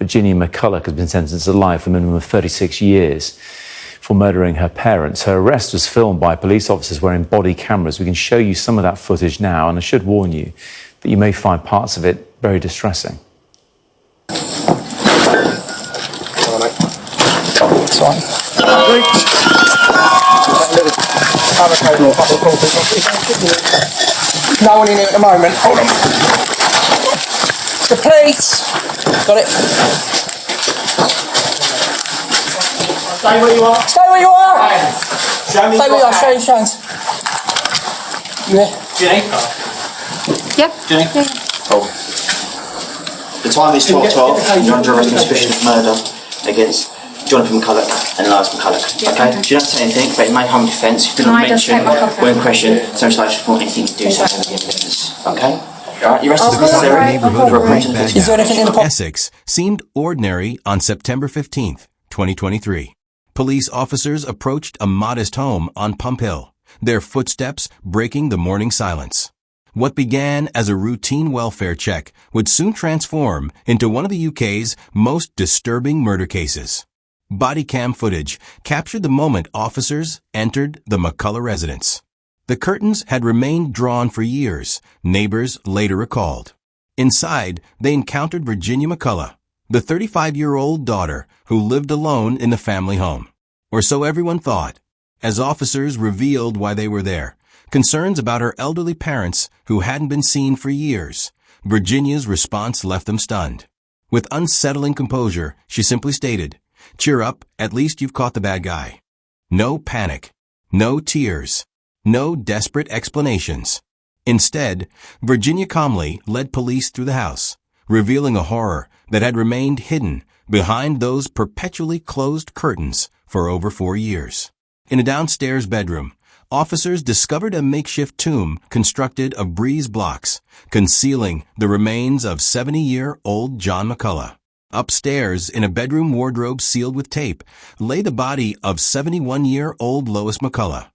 Virginia McCullough has been sentenced to life, a minimum of 36 years, for murdering her parents. Her arrest was filmed by police officers wearing body cameras. We can show you some of that footage now, and I should warn you that you may find parts of it very distressing. No one in here at the moment. Hold on. The police. Got it. Stay where you are. Stay where you are. Show me. Stay where you are. Show your hands. Yeah. Jenny. Yep. Jenny. Yeah. Cool. The time is 12:12. You're under arrest on suspicion of murder against Jonathan McCullough and Elias McCullough. Yeah. Okay? So you don't have to say anything, but it may harm defence. You do No, not I just mention take my coffee. when questioned, so much like report anything you do so have the evidence. Okay? Alright, your arrest is I'll necessary go for a right. breach of the Is there anything in the pot? Essex seemed ordinary on September 15th, 2023. Police officers approached a modest home on Pump Hill, their footsteps breaking the morning silence. What began as a routine welfare check would soon transform into one of the UK's most disturbing murder cases. Body cam footage captured the moment officers entered the McCullough residence. The curtains had remained drawn for years, neighbors later recalled. Inside, they encountered Virginia McCullough, the 35-year-old daughter who lived alone in the family home. Or so everyone thought, as officers revealed why they were there. Concerns about her elderly parents who hadn't been seen for years. Virginia's response left them stunned. With unsettling composure, she simply stated, "Cheer up, at least you've caught the bad guy." No panic, no tears, no desperate explanations. Instead, Virginia calmly led police through the house, revealing a horror that had remained hidden behind those perpetually closed curtains for over 4 years. In a downstairs bedroom, officers discovered a makeshift tomb constructed of breeze blocks, concealing the remains of 70-year-old John McCullough. Upstairs, in a bedroom wardrobe sealed with tape, lay the body of 71-year-old Lois McCullough,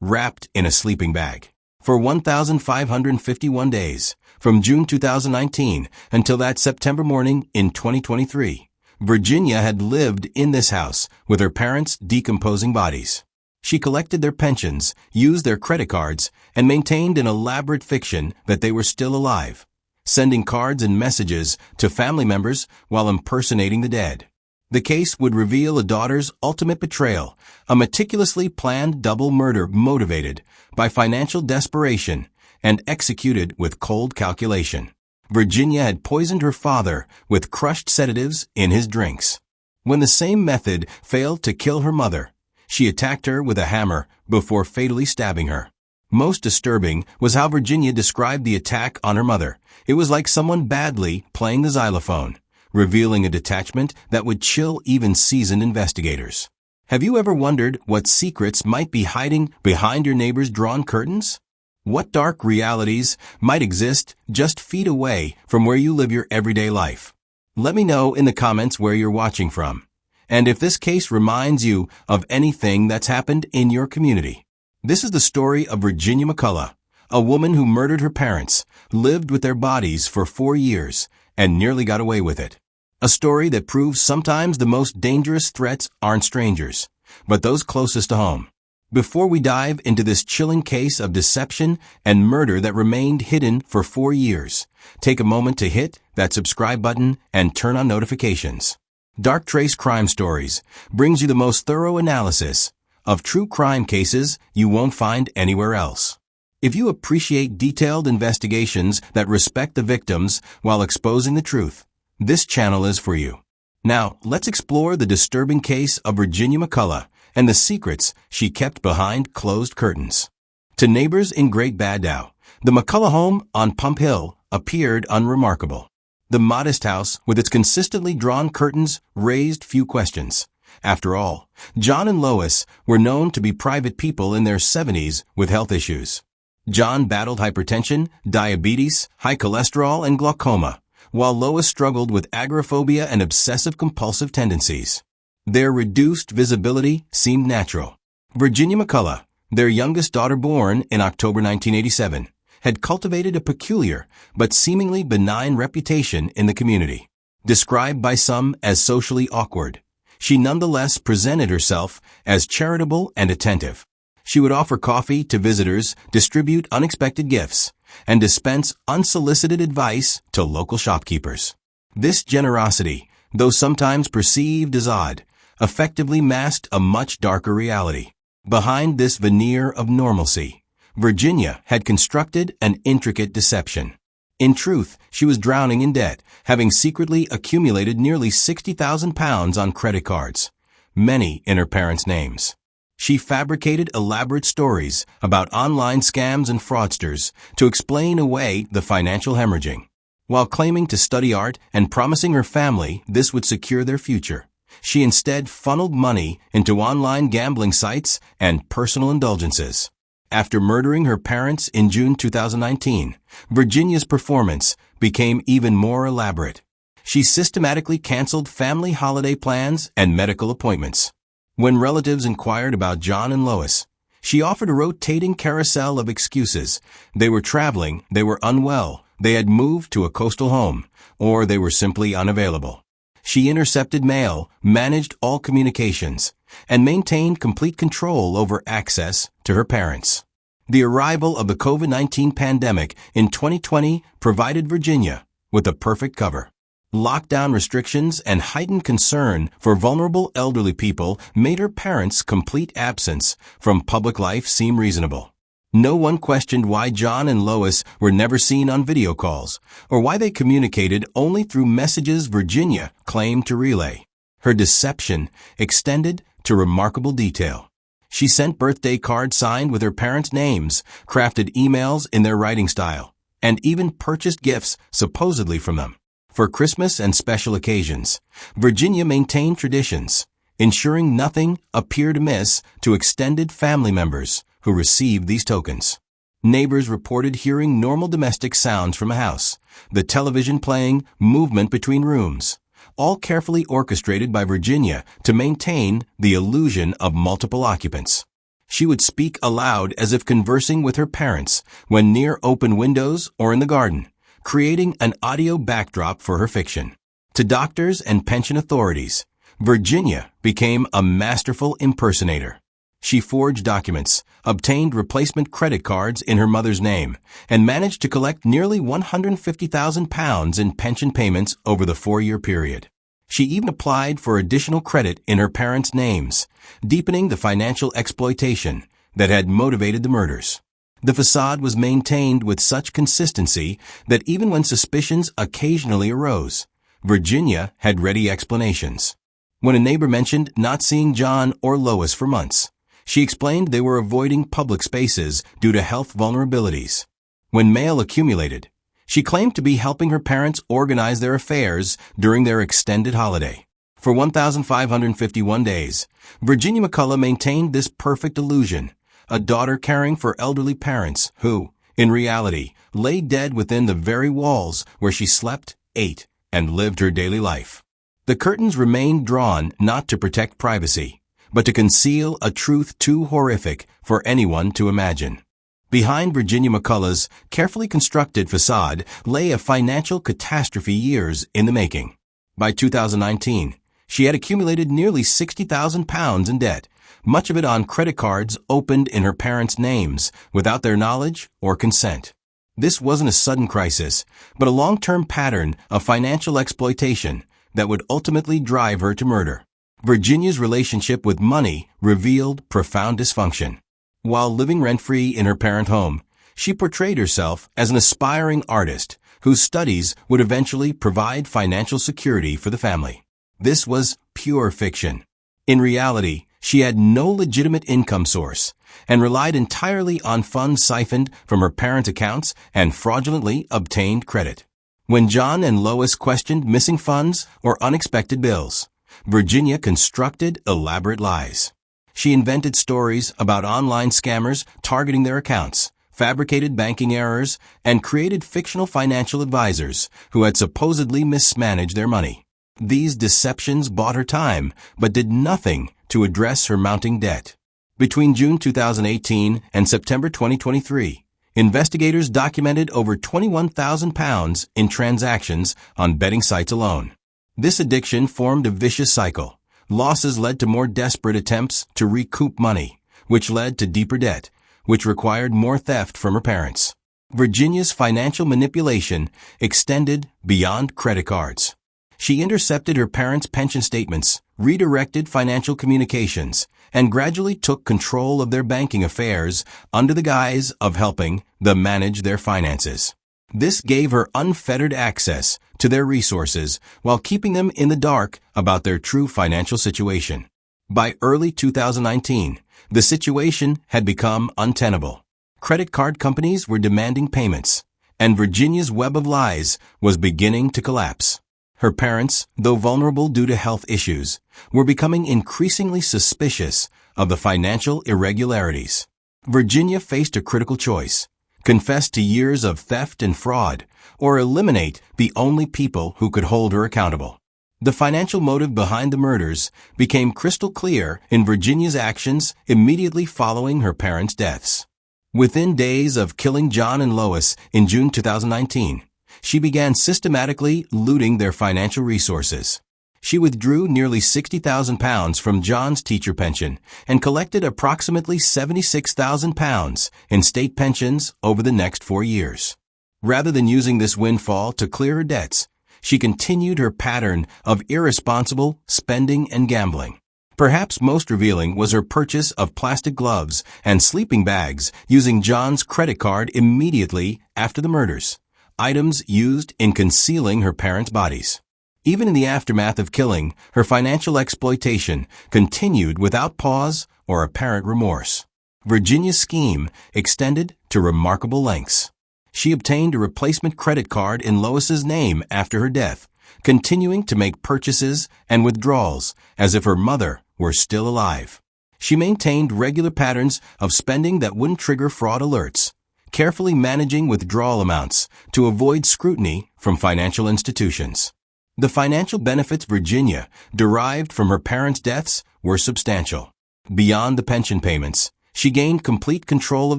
wrapped in a sleeping bag. For 1,551 days, from June 2019 until that September morning in 2023, Virginia had lived in this house with her parents' decomposing bodies. She collected their pensions, used their credit cards, and maintained an elaborate fiction that they were still alive, sending cards and messages to family members while impersonating the dead. The case would reveal a daughter's ultimate betrayal, a meticulously planned double murder motivated by financial desperation and executed with cold calculation. Virginia had poisoned her father with crushed sedatives in his drinks. When the same method failed to kill her mother, she attacked her with a hammer before fatally stabbing her. Most disturbing was how Virginia described the attack on her mother. It was like someone badly playing the xylophone, revealing a detachment that would chill even seasoned investigators. Have you ever wondered what secrets might be hiding behind your neighbor's drawn curtains? What dark realities might exist just feet away from where you live your everyday life? Let me know in the comments where you're watching from, and if this case reminds you of anything that's happened in your community. This is the story of Virginia McCullough, a woman who murdered her parents, lived with their bodies for 4 years, and nearly got away with it. A story that proves sometimes the most dangerous threats aren't strangers, but those closest to home. Before we dive into this chilling case of deception and murder that remained hidden for 4 years, take a moment to hit that subscribe button and turn on notifications. DarkTrace Crime Stories brings you the most thorough analysis of true crime cases you won't find anywhere else. If you appreciate detailed investigations that respect the victims while exposing the truth, this channel is for you. Now, let's explore the disturbing case of Virginia McCullough and the secrets she kept behind closed curtains. To neighbors in Great Baddow, the McCullough home on Pump Hill appeared unremarkable. The modest house, with its consistently drawn curtains, raised few questions. After all, John and Lois were known to be private people in their 70s with health issues. John battled hypertension, diabetes, high cholesterol, and glaucoma, while Lois struggled with agoraphobia and obsessive-compulsive tendencies. Their reduced visibility seemed natural. Virginia McCullough, their youngest daughter born in October 1987, had cultivated a peculiar but seemingly benign reputation in the community. Described by some as socially awkward, she nonetheless presented herself as charitable and attentive. She would offer coffee to visitors, distribute unexpected gifts, and dispense unsolicited advice to local shopkeepers. This generosity, though sometimes perceived as odd, effectively masked a much darker reality. Behind this veneer of normalcy, Virginia had constructed an intricate deception. In truth, she was drowning in debt, having secretly accumulated nearly £60,000 on credit cards, many in her parents' names. She fabricated elaborate stories about online scams and fraudsters to explain away the financial hemorrhaging. While claiming to study art and promising her family this would secure their future, she instead funneled money into online gambling sites and personal indulgences. After murdering her parents in June 2019, Virginia's performance became even more elaborate. She systematically canceled family holiday plans and medical appointments. When relatives inquired about John and Lois, she offered a rotating carousel of excuses. They were traveling, they were unwell, they had moved to a coastal home, or they were simply unavailable. She intercepted mail, managed all communications, and maintained complete control over access to her parents. The arrival of the COVID-19 pandemic in 2020 provided Virginia with a perfect cover. Lockdown restrictions and heightened concern for vulnerable elderly people made her parents' complete absence from public life seem reasonable. No one questioned why John and Lois were never seen on video calls, or why they communicated only through messages Virginia claimed to relay. Her deception extended to remarkable detail. She sent birthday cards signed with her parents' names, crafted emails in their writing style, and even purchased gifts supposedly from them. For Christmas and special occasions, Virginia maintained traditions, ensuring nothing appeared amiss to extended family members who received these tokens. Neighbors reported hearing normal domestic sounds from a house, the television playing, movement between rooms, all carefully orchestrated by Virginia to maintain the illusion of multiple occupants. She would speak aloud as if conversing with her parents when near open windows or in the garden, creating an audio backdrop for her fiction. To doctors and pension authorities, Virginia became a masterful impersonator. She forged documents, obtained replacement credit cards in her mother's name, and managed to collect nearly £150,000 in pension payments over the 4-year period. She even applied for additional credit in her parents' names, deepening the financial exploitation that had motivated the murders. The facade was maintained with such consistency that even when suspicions occasionally arose, Virginia had ready explanations. When a neighbor mentioned not seeing John or Lois for months, she explained they were avoiding public spaces due to health vulnerabilities. When mail accumulated, she claimed to be helping her parents organize their affairs during their extended holiday. For 1,551 days, Virginia McCullough maintained this perfect illusion, a daughter caring for elderly parents who, in reality, lay dead within the very walls where she slept, ate, and lived her daily life. The curtains remained drawn not to protect privacy, but to conceal a truth too horrific for anyone to imagine. Behind Virginia McCullough's carefully constructed facade lay a financial catastrophe years in the making. By 2019, she had accumulated nearly £60,000 in debt, much of it on credit cards opened in her parents' names without their knowledge or consent. This wasn't a sudden crisis, but a long-term pattern of financial exploitation that would ultimately drive her to murder. Virginia's relationship with money revealed profound dysfunction. While living rent-free in her parent home, she portrayed herself as an aspiring artist whose studies would eventually provide financial security for the family. This was pure fiction. In reality, she had no legitimate income source and relied entirely on funds siphoned from her parents' accounts and fraudulently obtained credit. When John and Lois questioned missing funds or unexpected bills, Virginia constructed elaborate lies. She invented stories about online scammers targeting their accounts, fabricated banking errors, and created fictional financial advisors who had supposedly mismanaged their money. These deceptions bought her time, but did nothing to address her mounting debt. Between June 2018 and September 2023, investigators documented over £21,000 in transactions on betting sites alone. This addiction formed a vicious cycle. Losses led to more desperate attempts to recoup money, which led to deeper debt, which required more theft from her parents. Virginia's financial manipulation extended beyond credit cards. She intercepted her parents' pension statements, redirected financial communications, and gradually took control of their banking affairs under the guise of helping them manage their finances. This gave her unfettered access to their resources while keeping them in the dark about their true financial situation. By early 2019, the situation had become untenable. Credit card companies were demanding payments, and Virginia's web of lies was beginning to collapse. Her parents, though vulnerable due to health issues, were becoming increasingly suspicious of the financial irregularities. Virginia faced a critical choice: confess to years of theft and fraud, or eliminate the only people who could hold her accountable. The financial motive behind the murders became crystal clear in Virginia's actions immediately following her parents' deaths. Within days of killing John and Lois in June 2019, she began systematically looting their financial resources. She withdrew nearly £60,000 from John's teacher pension and collected approximately £76,000 in state pensions over the next 4 years. Rather than using this windfall to clear her debts, she continued her pattern of irresponsible spending and gambling. Perhaps most revealing was her purchase of plastic gloves and sleeping bags using John's credit card immediately after the murders, items used in concealing her parents' bodies. Even in the aftermath of killing, her financial exploitation continued without pause or apparent remorse. Virginia's scheme extended to remarkable lengths. She obtained a replacement credit card in Lois's name after her death, continuing to make purchases and withdrawals as if her mother were still alive. She maintained regular patterns of spending that wouldn't trigger fraud alerts, carefully managing withdrawal amounts to avoid scrutiny from financial institutions. The financial benefits Virginia derived from her parents' deaths were substantial. Beyond the pension payments, she gained complete control of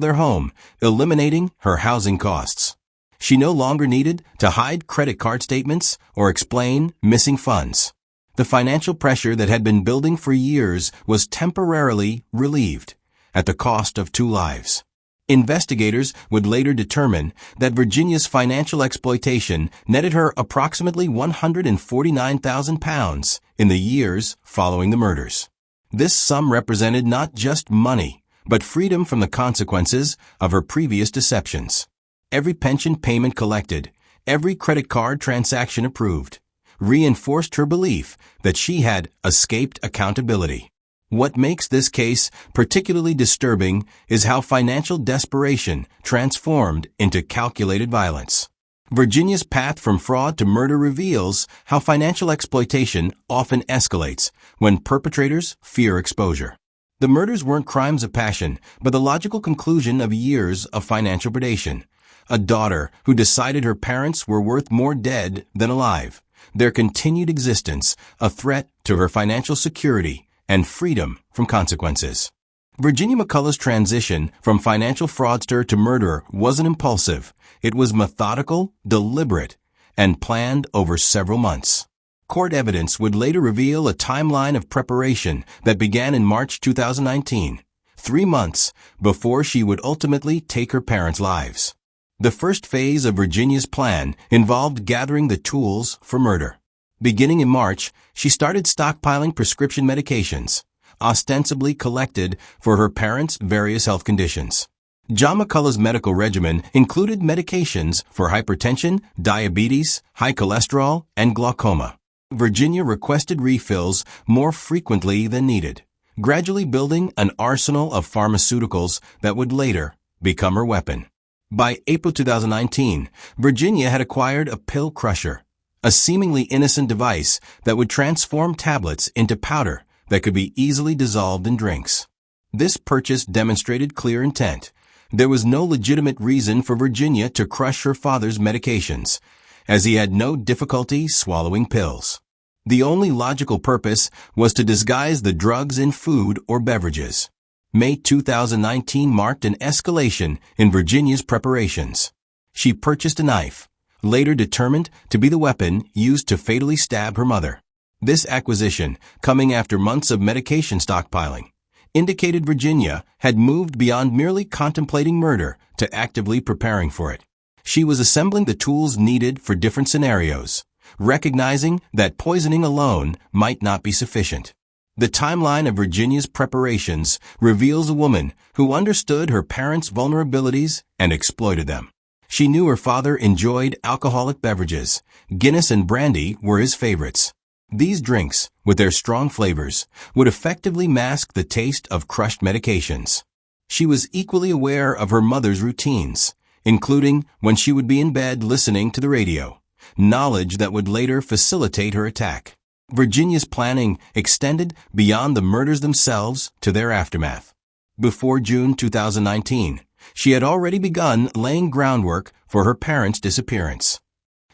their home, eliminating her housing costs. She no longer needed to hide credit card statements or explain missing funds. The financial pressure that had been building for years was temporarily relieved, at the cost of 2 lives. Investigators would later determine that Virginia's financial exploitation netted her approximately £149,000 in the years following the murders. This sum represented not just money, but freedom from the consequences of her previous deceptions. Every pension payment collected, every credit card transaction approved, reinforced her belief that she had escaped accountability. What makes this case particularly disturbing is how financial desperation transformed into calculated violence. Virginia's path from fraud to murder reveals how financial exploitation often escalates when perpetrators fear exposure. The murders weren't crimes of passion, but the logical conclusion of years of financial predation. A daughter who decided her parents were worth more dead than alive, their continued existence a threat to her financial security and freedom from consequences. Virginia McCullough's transition from financial fraudster to murderer wasn't impulsive. It was methodical, deliberate, and planned over several months. Court evidence would later reveal a timeline of preparation that began in March 2019, 3 months before she would ultimately take her parents' lives. The first phase of Virginia's plan involved gathering the tools for murder. Beginning in March, she started stockpiling prescription medications, ostensibly collected for her parents' various health conditions. John McCullough's medical regimen included medications for hypertension, diabetes, high cholesterol, and glaucoma. Virginia requested refills more frequently than needed, gradually building an arsenal of pharmaceuticals that would later become her weapon. By April 2019, Virginia had acquired a pill crusher, a seemingly innocent device that would transform tablets into powder that could be easily dissolved in drinks. This purchase demonstrated clear intent. There was no legitimate reason for Virginia to crush her father's medications, as he had no difficulty swallowing pills. The only logical purpose was to disguise the drugs in food or beverages. May 2019 marked an escalation in Virginia's preparations. She purchased a knife, later determined to be the weapon used to fatally stab her mother. This acquisition, coming after months of medication stockpiling, indicated Virginia had moved beyond merely contemplating murder to actively preparing for it. She was assembling the tools needed for different scenarios, recognizing that poisoning alone might not be sufficient. The timeline of Virginia's preparations reveals a woman who understood her parents' vulnerabilities and exploited them. She knew her father enjoyed alcoholic beverages. Guinness and brandy were his favorites. These drinks, with their strong flavors, would effectively mask the taste of crushed medications. She was equally aware of her mother's routines, including when she would be in bed listening to the radio, knowledge that would later facilitate her attack. Virginia's planning extended beyond the murders themselves to their aftermath. Before June 2019, she had already begun laying groundwork for her parents' disappearance.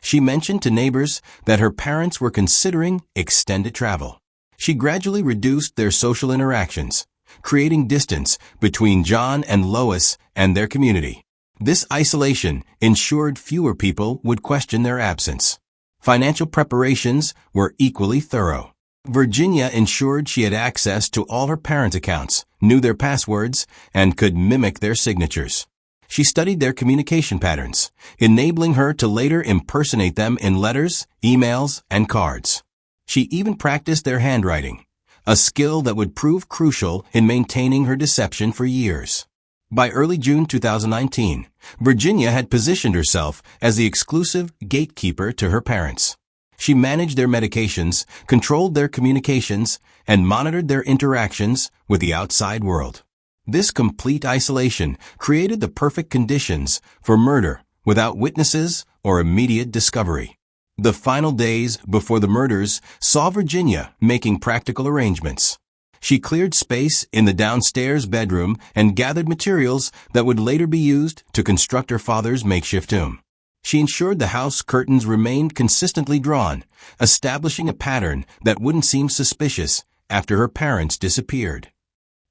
She mentioned to neighbors that her parents were considering extended travel. She gradually reduced their social interactions, creating distance between John and Lois and their community. This isolation ensured fewer people would question their absence. Financial preparations were equally thorough. Virginia ensured she had access to all her parents' accounts, knew their passwords, and could mimic their signatures. She studied their communication patterns, enabling her to later impersonate them in letters, emails, and cards. She even practiced their handwriting, a skill that would prove crucial in maintaining her deception for years. By early June 2019, Virginia had positioned herself as the exclusive gatekeeper to her parents. She managed their medications, controlled their communications, and monitored their interactions with the outside world. This complete isolation created the perfect conditions for murder without witnesses or immediate discovery. The final days before the murders saw Virginia making practical arrangements. She cleared space in the downstairs bedroom and gathered materials that would later be used to construct her father's makeshift tomb. She ensured the house curtains remained consistently drawn, establishing a pattern that wouldn't seem suspicious after her parents disappeared.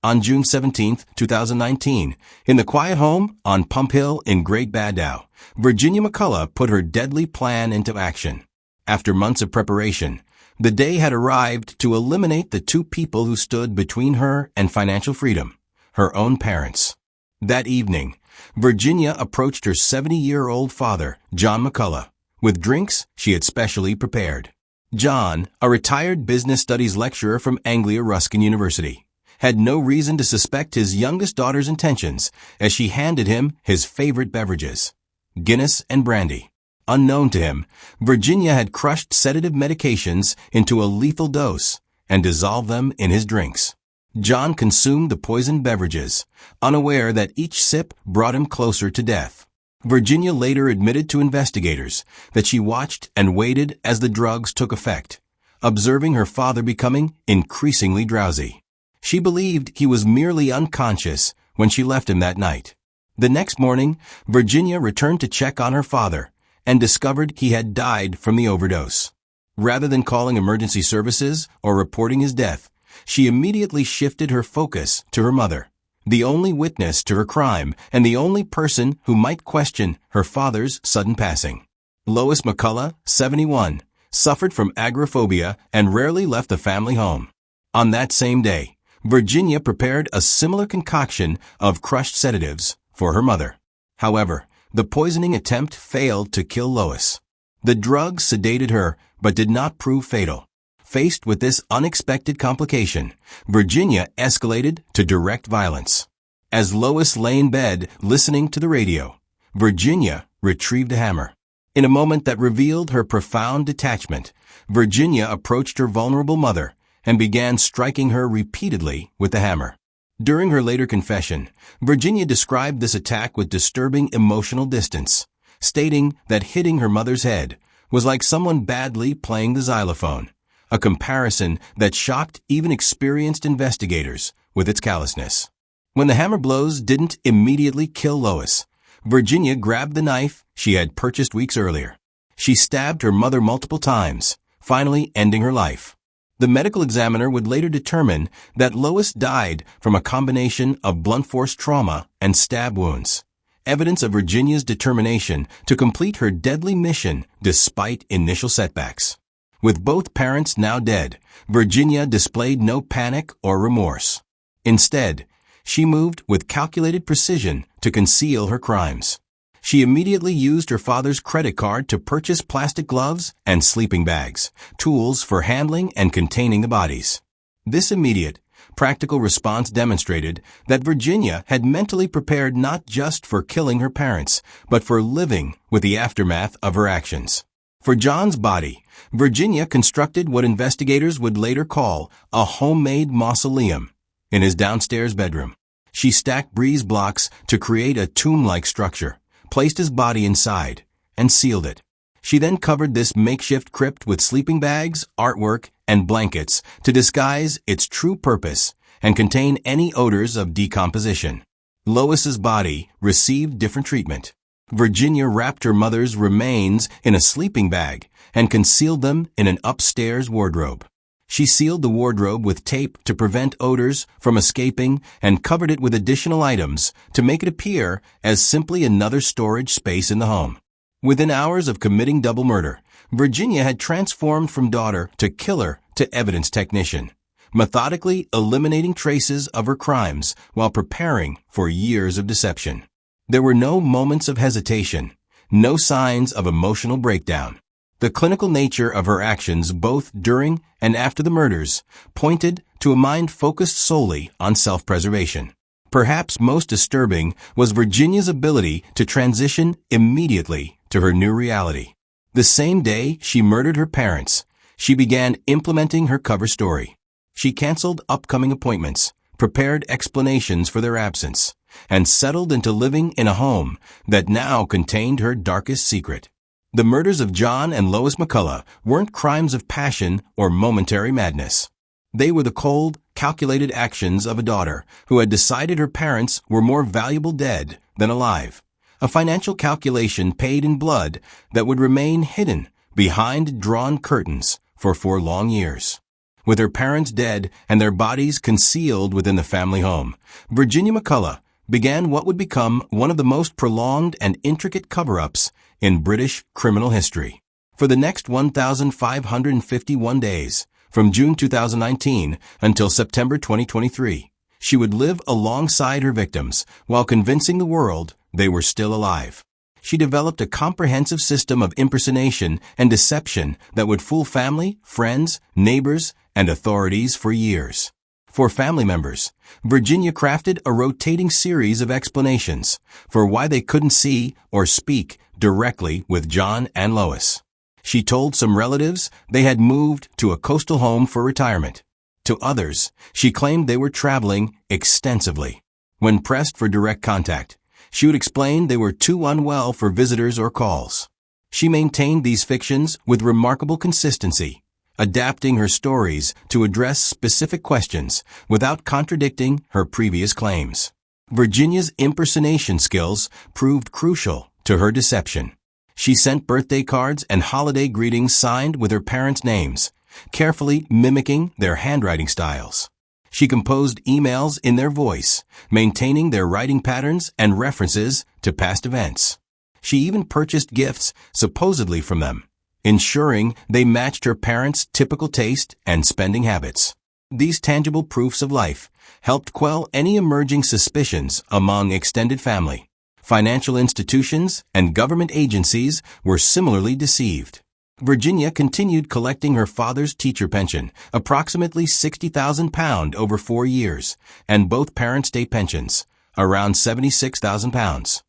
On June 17, 2019, in the quiet home on Pump Hill in Great Baddow, Virginia McCullough put her deadly plan into action. After months of preparation, the day had arrived to eliminate the two people who stood between her and financial freedom, her own parents. That evening, Virginia approached her 70-year-old father, John McCullough, with drinks she had specially prepared. John, a retired business studies lecturer from Anglia Ruskin University, had no reason to suspect his youngest daughter's intentions as she handed him his favorite beverages, Guinness and brandy. Unknown to him, Virginia had crushed sedative medications into a lethal dose and dissolved them in his drinks. John consumed the poisoned beverages, unaware that each sip brought him closer to death. Virginia later admitted to investigators that she watched and waited as the drugs took effect, observing her father becoming increasingly drowsy. She believed he was merely unconscious when she left him that night. The next morning, Virginia returned to check on her father and discovered he had died from the overdose. Rather than calling emergency services or reporting his death, she immediately shifted her focus to her mother, the only witness to her crime and the only person who might question her father's sudden passing. Lois McCullough, 71, suffered from agoraphobia and rarely left the family home. On that same day, Virginia prepared a similar concoction of crushed sedatives for her mother. However, the poisoning attempt failed to kill Lois. The drugs sedated her but did not prove fatal. Faced with this unexpected complication, Virginia escalated to direct violence. As Lois lay in bed listening to the radio, Virginia retrieved a hammer. In a moment that revealed her profound detachment, Virginia approached her vulnerable mother and began striking her repeatedly with the hammer. During her later confession, Virginia described this attack with disturbing emotional distance, stating that hitting her mother's head was like someone badly playing the xylophone, a comparison that shocked even experienced investigators with its callousness. When the hammer blows didn't immediately kill Lois, Virginia grabbed the knife she had purchased weeks earlier. She stabbed her mother multiple times, finally ending her life. The medical examiner would later determine that Lois died from a combination of blunt force trauma and stab wounds, evidence of Virginia's determination to complete her deadly mission despite initial setbacks. With both parents now dead, Virginia displayed no panic or remorse. Instead, she moved with calculated precision to conceal her crimes. She immediately used her father's credit card to purchase plastic gloves and sleeping bags, tools for handling and containing the bodies. This immediate, practical response demonstrated that Virginia had mentally prepared not just for killing her parents, but for living with the aftermath of her actions. For John's body, Virginia constructed what investigators would later call a homemade mausoleum in his downstairs bedroom. She stacked breeze blocks to create a tomb-like structure, placed his body inside, and sealed it. She then covered this makeshift crypt with sleeping bags, artwork, and blankets to disguise its true purpose and contain any odors of decomposition. Lois's body received different treatment. Virginia wrapped her mother's remains in a sleeping bag and concealed them in an upstairs wardrobe. She sealed the wardrobe with tape to prevent odors from escaping and covered it with additional items to make it appear as simply another storage space in the home. Within hours of committing double murder, Virginia had transformed from daughter to killer to evidence technician, methodically eliminating traces of her crimes while preparing for years of deception. There were no moments of hesitation, no signs of emotional breakdown. The clinical nature of her actions both during and after the murders pointed to a mind focused solely on self-preservation. Perhaps most disturbing was Virginia's ability to transition immediately to her new reality. The same day she murdered her parents, she began implementing her cover story. She canceled upcoming appointments, prepared explanations for their absence, and settled into living in a home that now contained her darkest secret. The murders of John and Lois McCullough weren't crimes of passion or momentary madness. They were the cold, calculated actions of a daughter who had decided her parents were more valuable dead than alive. A financial calculation paid in blood that would remain hidden behind drawn curtains for 4 long years. With her parents dead and their bodies concealed within the family home, Virginia McCullough began what would become one of the most prolonged and intricate cover-ups in British criminal history. For the next 1,551 days, from June 2019 until September 2023, she would live alongside her victims while convincing the world they were still alive. She developed a comprehensive system of impersonation and deception that would fool family, friends, neighbors, and authorities for years. For family members, Virginia crafted a rotating series of explanations for why they couldn't see or speak directly with John and Lois. She told some relatives they had moved to a coastal home for retirement. To others, she claimed they were traveling extensively. When pressed for direct contact, she would explain they were too unwell for visitors or calls. She maintained these fictions with remarkable consistency, adapting her stories to address specific questions without contradicting her previous claims. Virginia's impersonation skills proved crucial to her deception. She sent birthday cards and holiday greetings signed with her parents' names, carefully mimicking their handwriting styles. She composed emails in their voice, maintaining their writing patterns and references to past events. She even purchased gifts supposedly from them, ensuring they matched her parents' typical taste and spending habits. These tangible proofs of life helped quell any emerging suspicions among extended family. Financial institutions and government agencies were similarly deceived. Virginia continued collecting her father's teacher pension, approximately £60,000 over 4 years, and both parents' day pensions, around £76,000.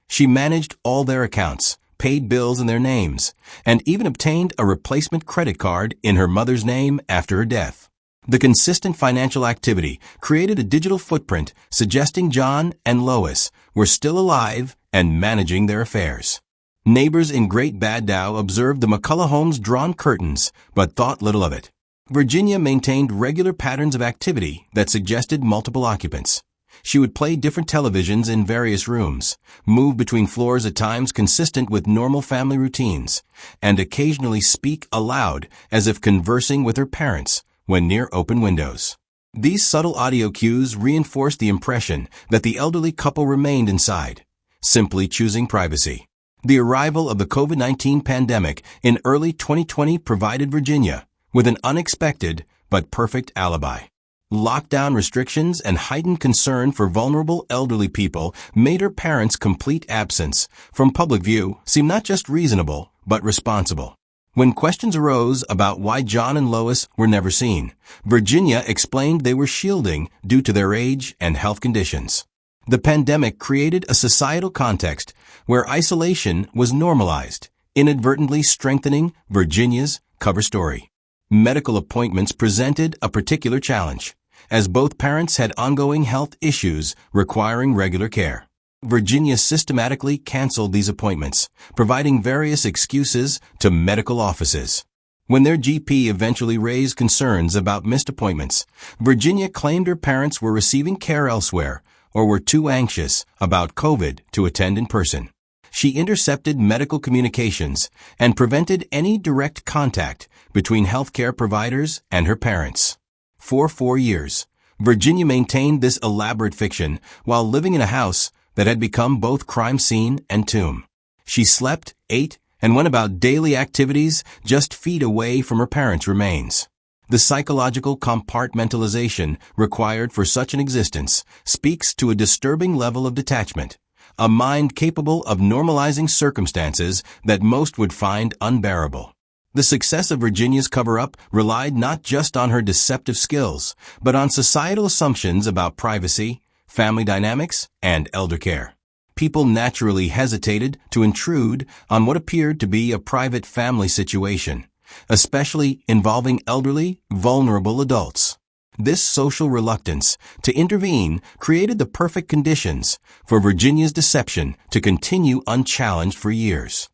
She managed all their accounts, paid bills in their names, and even obtained a replacement credit card in her mother's name after her death. The consistent financial activity created a digital footprint suggesting John and Lois were still alive and managing their affairs. Neighbors in Great Baddow observed the McCullough home's drawn curtains, but thought little of it. Virginia maintained regular patterns of activity that suggested multiple occupants. She would play different televisions in various rooms, move between floors at times consistent with normal family routines, and occasionally speak aloud as if conversing with her parents when near open windows. These subtle audio cues reinforced the impression that the elderly couple remained inside. simply choosing privacy. The arrival of the COVID-19 pandemic in early 2020 provided Virginia with an unexpected but perfect alibi. Lockdown restrictions and heightened concern for vulnerable elderly people made her parents' complete absence from public view seem not just reasonable, but responsible. When questions arose about why John and Lois were never seen, Virginia explained they were shielding due to their age and health conditions. The pandemic created a societal context where isolation was normalized, inadvertently strengthening Virginia's cover story. Medical appointments presented a particular challenge, as both parents had ongoing health issues requiring regular care. Virginia systematically canceled these appointments, providing various excuses to medical offices. When their GP eventually raised concerns about missed appointments, Virginia claimed her parents were receiving care elsewhere or were too anxious about COVID to attend in person. She intercepted medical communications and prevented any direct contact between healthcare providers and her parents. For 4 years, Virginia maintained this elaborate fiction while living in a house that had become both crime scene and tomb. She slept, ate, and went about daily activities just feet away from her parents' remains. The psychological compartmentalization required for such an existence speaks to a disturbing level of detachment, a mind capable of normalizing circumstances that most would find unbearable. The success of Virginia's cover-up relied not just on her deceptive skills, but on societal assumptions about privacy, family dynamics, and elder care. People naturally hesitated to intrude on what appeared to be a private family situation, especially involving elderly, vulnerable adults. This social reluctance to intervene created the perfect conditions for Virginia's deception to continue unchallenged for years.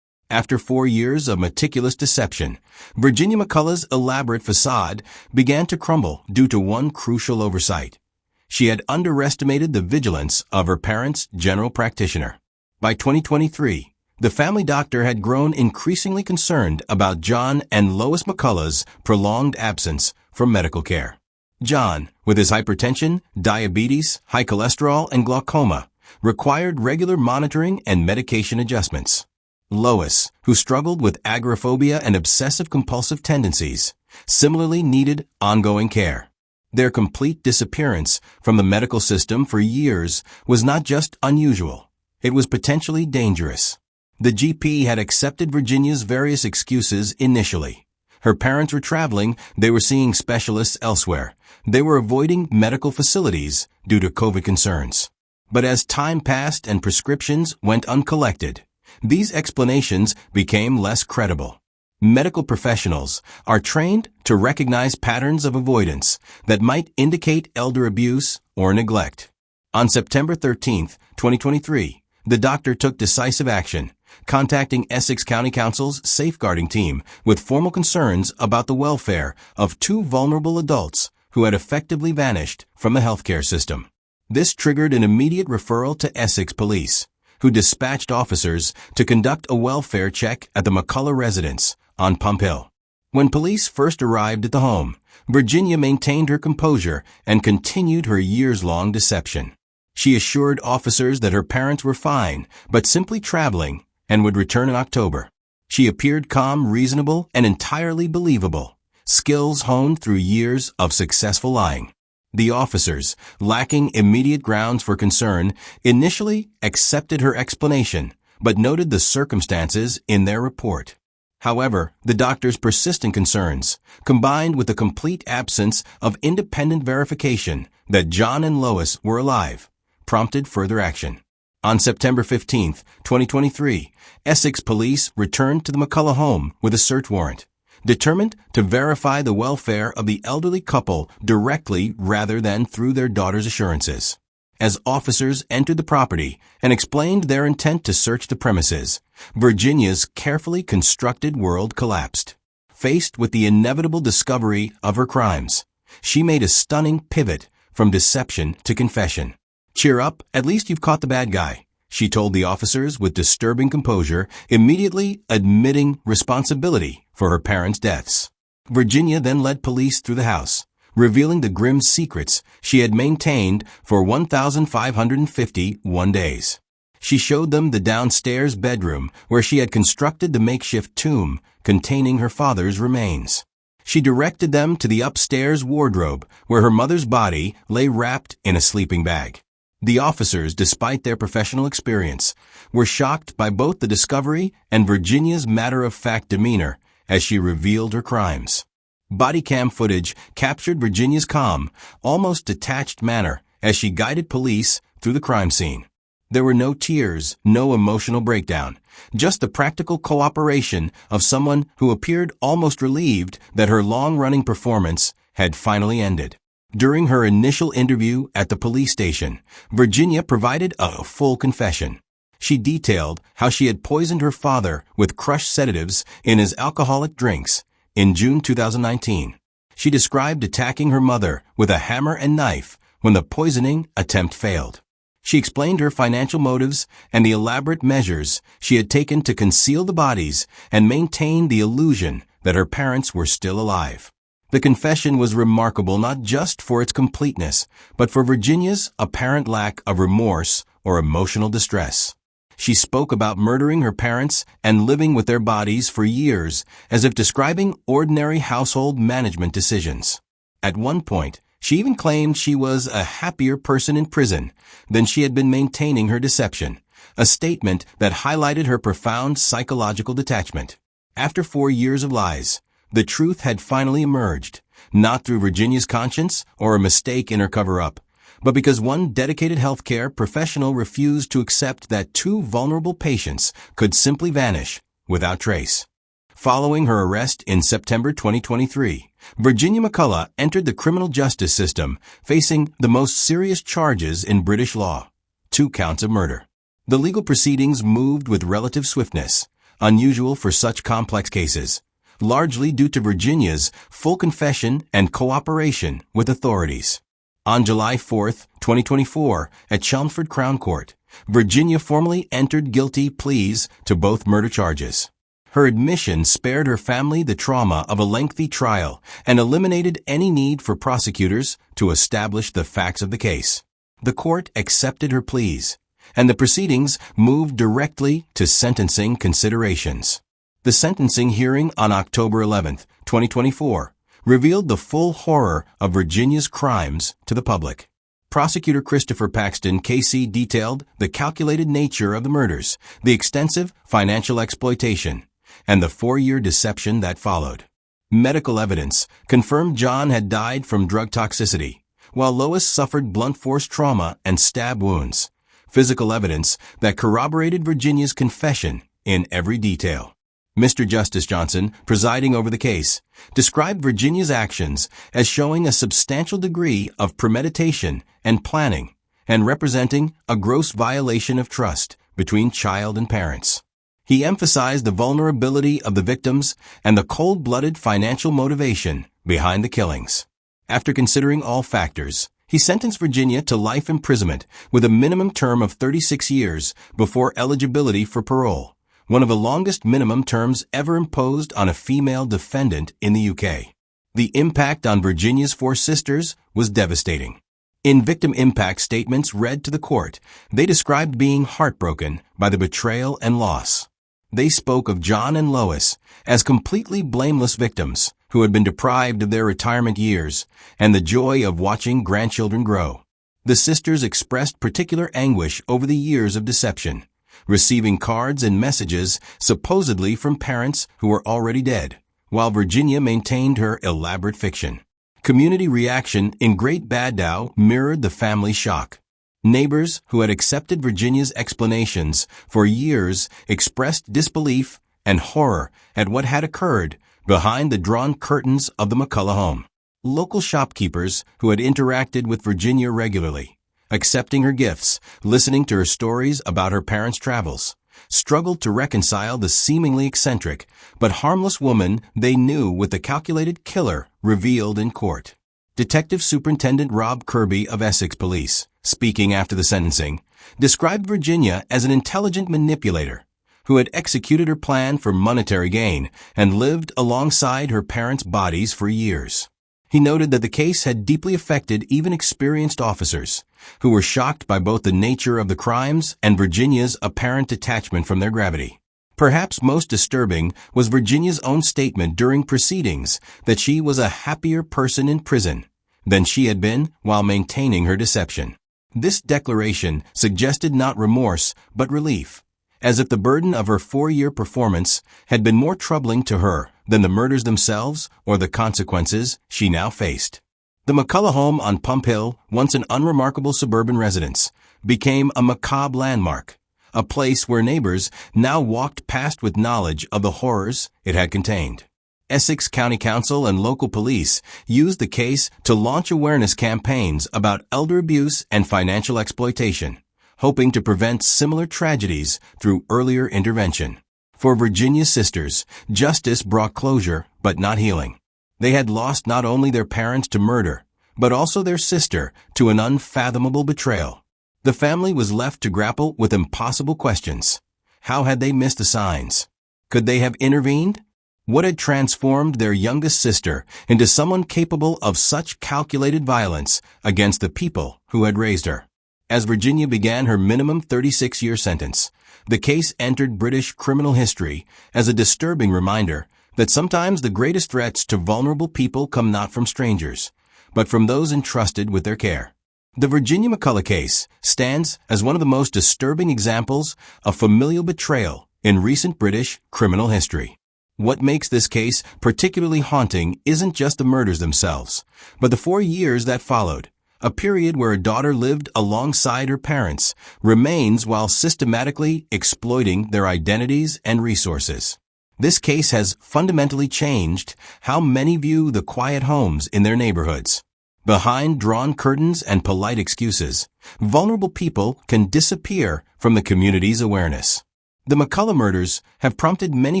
After 4 years of meticulous deception, Virginia McCullough's elaborate facade began to crumble due to one crucial oversight. She had underestimated the vigilance of her parents' general practitioner. By 2023, the family doctor had grown increasingly concerned about John and Lois McCullough's prolonged absence from medical care. John, with his hypertension, diabetes, high cholesterol, and glaucoma, required regular monitoring and medication adjustments. Lois, who struggled with agoraphobia and obsessive-compulsive tendencies, similarly needed ongoing care. Their complete disappearance from the medical system for years was not just unusual, it was potentially dangerous. The GP had accepted Virginia's various excuses initially. Her parents were traveling, they were seeing specialists elsewhere. They were avoiding medical facilities due to COVID concerns. But as time passed and prescriptions went uncollected, these explanations became less credible. Medical professionals are trained to recognize patterns of avoidance that might indicate elder abuse or neglect. On September 13, 2023, the doctor took decisive action, contacting Essex County Council's safeguarding team with formal concerns about the welfare of 2 vulnerable adults who had effectively vanished from the healthcare system. This triggered an immediate referral to Essex Police, who dispatched officers to conduct a welfare check at the McCullough residence on Pump Hill. When police first arrived at the home, Virginia maintained her composure and continued her years-long deception. She assured officers that her parents were fine, but simply traveling, and would return in October. She appeared calm, reasonable, and entirely believable, skills honed through years of successful lying. The officers, lacking immediate grounds for concern, initially accepted her explanation, but noted the circumstances in their report. However, the doctor's persistent concerns, combined with the complete absence of independent verification that John and Lois were alive, prompted further action. On September 15, 2023, Essex Police returned to the McCullough home with a search warrant, determined to verify the welfare of the elderly couple directly rather than through their daughter's assurances. As officers entered the property and explained their intent to search the premises, Virginia's carefully constructed world collapsed. Faced with the inevitable discovery of her crimes, she made a stunning pivot from deception to confession. "Cheer up, at least you've caught the bad guy," she told the officers with disturbing composure, immediately admitting responsibility for her parents' deaths. Virginia then led police through the house, revealing the grim secrets she had maintained for 1,551 days. She showed them the downstairs bedroom where she had constructed the makeshift tomb containing her father's remains. She directed them to the upstairs wardrobe where her mother's body lay wrapped in a sleeping bag. The officers, despite their professional experience, were shocked by both the discovery and Virginia's matter-of-fact demeanor as she revealed her crimes. Body cam footage captured Virginia's calm, almost detached manner as she guided police through the crime scene. There were no tears, no emotional breakdown, just the practical cooperation of someone who appeared almost relieved that her long-running performance had finally ended. During her initial interview at the police station, Virginia provided a full confession. She detailed how she had poisoned her father with crushed sedatives in his alcoholic drinks in June 2019. She described attacking her mother with a hammer and knife when the poisoning attempt failed. She explained her financial motives and the elaborate measures she had taken to conceal the bodies and maintain the illusion that her parents were still alive. The confession was remarkable not just for its completeness, but for Virginia's apparent lack of remorse or emotional distress. She spoke about murdering her parents and living with their bodies for years as if describing ordinary household management decisions. At one point, she even claimed she was a happier person in prison than she had been maintaining her deception, a statement that highlighted her profound psychological detachment. After 4 years of lies, the truth had finally emerged, not through Virginia's conscience or a mistake in her cover-up, but because one dedicated healthcare professional refused to accept that 2 vulnerable patients could simply vanish without trace. Following her arrest in September 2023, Virginia McCullough entered the criminal justice system, facing the most serious charges in British law, 2 counts of murder. The legal proceedings moved with relative swiftness, unusual for such complex cases, largely due to Virginia's full confession and cooperation with authorities. On July 4, 2024, at Chelmsford Crown Court, Virginia formally entered guilty pleas to both murder charges. Her admission spared her family the trauma of a lengthy trial and eliminated any need for prosecutors to establish the facts of the case. The court accepted her pleas, and the proceedings moved directly to sentencing considerations. The sentencing hearing on October 11, 2024, revealed the full horror of Virginia's crimes to the public. Prosecutor Christopher Paxton, KC, detailed the calculated nature of the murders, the extensive financial exploitation, and the 4-year deception that followed. Medical evidence confirmed John had died from drug toxicity, while Lois suffered blunt force trauma and stab wounds. Physical evidence that corroborated Virginia's confession in every detail. Mr. Justice Johnson, presiding over the case, described Virginia's actions as showing a substantial degree of premeditation and planning and representing a gross violation of trust between child and parents. He emphasized the vulnerability of the victims and the cold-blooded financial motivation behind the killings. After considering all factors, he sentenced Virginia to life imprisonment with a minimum term of 36 years before eligibility for parole, one of the longest minimum terms ever imposed on a female defendant in the UK. The impact on Virginia's 4 sisters was devastating. In victim impact statements read to the court, they described being heartbroken by the betrayal and loss. They spoke of John and Lois as completely blameless victims who had been deprived of their retirement years and the joy of watching grandchildren grow. The sisters expressed particular anguish over the years of deception, receiving cards and messages supposedly from parents who were already dead, while Virginia maintained her elaborate fiction. Community reaction in Great Baddow mirrored the family shock. Neighbors who had accepted Virginia's explanations for years expressed disbelief and horror at what had occurred behind the drawn curtains of the McCullough home. Local shopkeepers who had interacted with Virginia regularly, accepting her gifts, listening to her stories about her parents' travels, struggled to reconcile the seemingly eccentric but harmless woman they knew with the calculated killer revealed in court. Detective Superintendent Rob Kirby of Essex Police, speaking after the sentencing, described Virginia as an intelligent manipulator who had executed her plan for monetary gain and lived alongside her parents' bodies for years. He noted that the case had deeply affected even experienced officers, who were shocked by both the nature of the crimes and Virginia's apparent detachment from their gravity. Perhaps most disturbing was Virginia's own statement during proceedings that she was a happier person in prison than she had been while maintaining her deception. This declaration suggested not remorse but relief, as if the burden of her 4-year performance had been more troubling to her than the murders themselves or the consequences she now faced. The McCullough home on Pump Hill, once an unremarkable suburban residence, became a macabre landmark, a place where neighbors now walked past with knowledge of the horrors it had contained. Essex County Council and local police used the case to launch awareness campaigns about elder abuse and financial exploitation, hoping to prevent similar tragedies through earlier intervention. For Virginia's sisters, justice brought closure, but not healing. They had lost not only their parents to murder, but also their sister to an unfathomable betrayal. The family was left to grapple with impossible questions. How had they missed the signs? Could they have intervened? What had transformed their youngest sister into someone capable of such calculated violence against the people who had raised her? As Virginia began her minimum 36-year sentence, the case entered British criminal history as a disturbing reminder that sometimes the greatest threats to vulnerable people come not from strangers, but from those entrusted with their care. The Virginia McCullough case stands as one of the most disturbing examples of familial betrayal in recent British criminal history. What makes this case particularly haunting isn't just the murders themselves, but the 4 years that followed. A period where a daughter lived alongside her parents remains while systematically exploiting their identities and resources. This case has fundamentally changed how many view the quiet homes in their neighborhoods. Behind drawn curtains and polite excuses, vulnerable people can disappear from the community's awareness. The McCullough murders have prompted many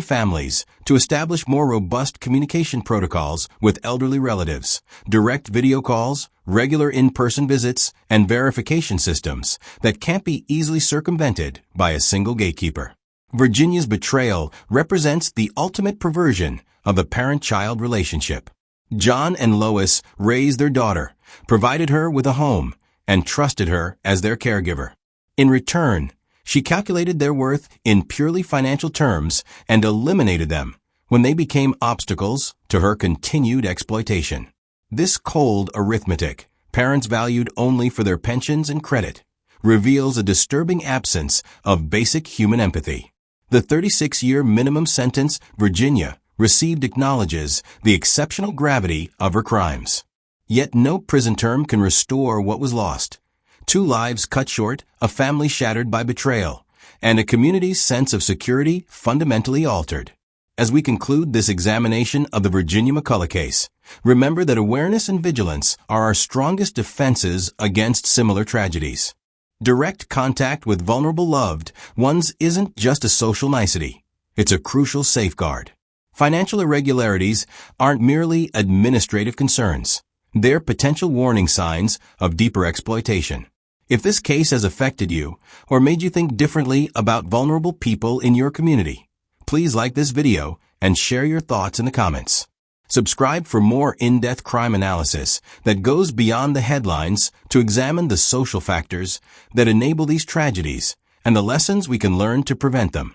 families to establish more robust communication protocols with elderly relatives, direct video calls, regular in-person visits, and verification systems that can't be easily circumvented by a single gatekeeper. Virginia's betrayal represents the ultimate perversion of the parent-child relationship. John and Lois raised their daughter, provided her with a home, and trusted her as their caregiver. In return, she calculated their worth in purely financial terms and eliminated them when they became obstacles to her continued exploitation. This cold arithmetic, parents valued only for their pensions and credit, reveals a disturbing absence of basic human empathy. The 36-year minimum sentence Virginia received acknowledges the exceptional gravity of her crimes. Yet no prison term can restore what was lost. 2 lives cut short, a family shattered by betrayal, and a community's sense of security fundamentally altered. As we conclude this examination of the Virginia McCullough case, remember that awareness and vigilance are our strongest defenses against similar tragedies. Direct contact with vulnerable loved ones isn't just a social nicety. It's a crucial safeguard. Financial irregularities aren't merely administrative concerns. They're potential warning signs of deeper exploitation. If this case has affected you or made you think differently about vulnerable people in your community, please like this video and share your thoughts in the comments. Subscribe for more in-depth crime analysis that goes beyond the headlines to examine the social factors that enable these tragedies and the lessons we can learn to prevent them.